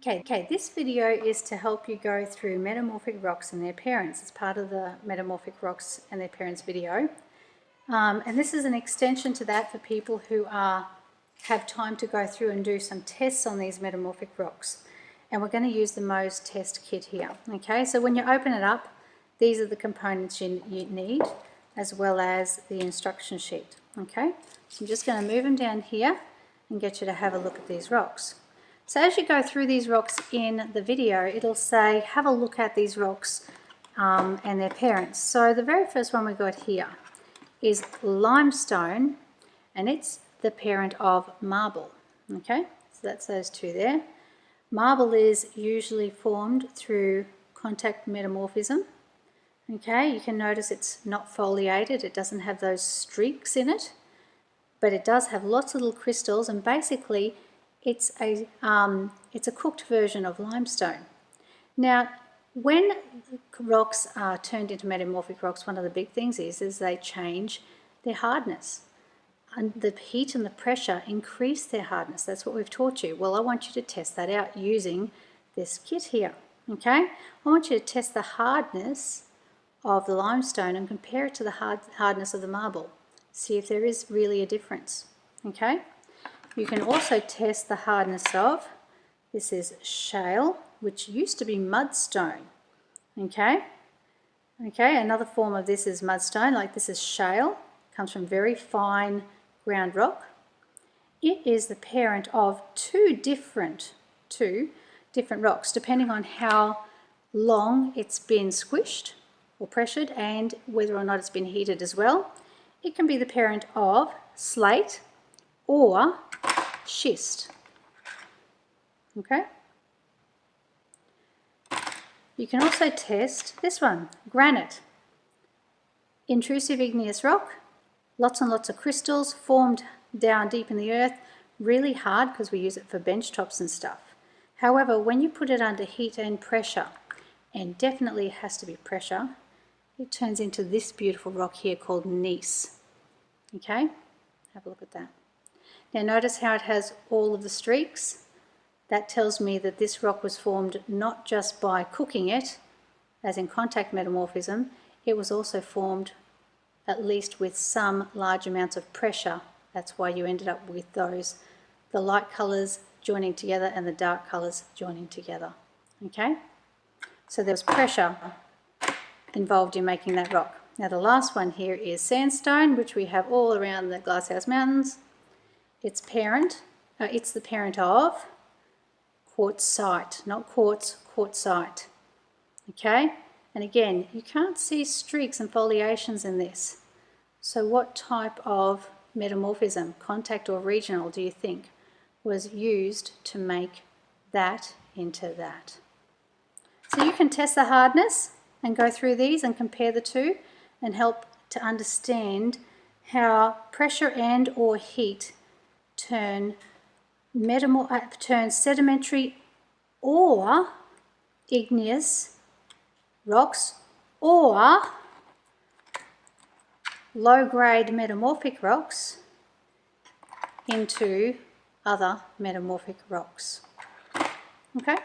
Okay, this video is to help you go through metamorphic rocks and their parents. It's part of the metamorphic rocks and their parents video. And this is an extension to that for people who have time to go through and do some tests on these metamorphic rocks. And we're going to use the Mohs test kit here. Okay, so when you open it up, these are the components you need, as well as the instruction sheet. Okay, so I'm just going to move them down here and get you to have a look at these rocks. So as you go through these rocks in the video, it'll say, have a look at these rocks and their parents. So the very first one we got here is limestone, and it's the parent of marble. Okay, so that's those two there. Marble is usually formed through contact metamorphism. Okay, you can notice it's not foliated, it doesn't have those streaks in it, but it does have lots of little crystals, and basically it's a cooked version of limestone. Now, when rocks are turned into metamorphic rocks, one of the big things is they change their hardness. And the heat and the pressure increase their hardness. That's what we've taught you. Well, I want you to test that out using this kit here. Okay? I want you to test the hardness of the limestone and compare it to the hardness of the marble. See if there is really a difference. Okay? You can also test the hardness of, this is shale, which used to be mudstone. Okay? Okay, another form of this is mudstone, like this is shale, comes from very fine ground rock. It is the parent of two different rocks, depending on how long it's been squished or pressured and whether or not it's been heated as well. It can be the parent of slate or schist. Okay? You can also test this one, granite. Intrusive igneous rock, lots and lots of crystals formed down deep in the earth, really hard because we use it for bench tops and stuff. However, when you put it under heat and pressure, and definitely it has to be pressure, it turns into this beautiful rock here called gneiss. Okay? Have a look at that. Now notice how it has all of the streaks. That tells me that this rock was formed not just by cooking it, as in contact metamorphism, it was also formed at least with some large amounts of pressure. That's why you ended up with those, the light colours joining together and the dark colours joining together. Okay? So there was pressure involved in making that rock. Now the last one here is sandstone, which we have all around the Glasshouse Mountains. It's the parent of quartzite, not quartz, quartzite. Okay? And again, you can't see streaks and foliations in this. So what type of metamorphism, contact or regional, do you think was used to make that into that? So you can test the hardness and go through these and compare the two and help to understand how pressure and or heat turn sedimentary or igneous rocks or low-grade metamorphic rocks into other metamorphic rocks. Okay?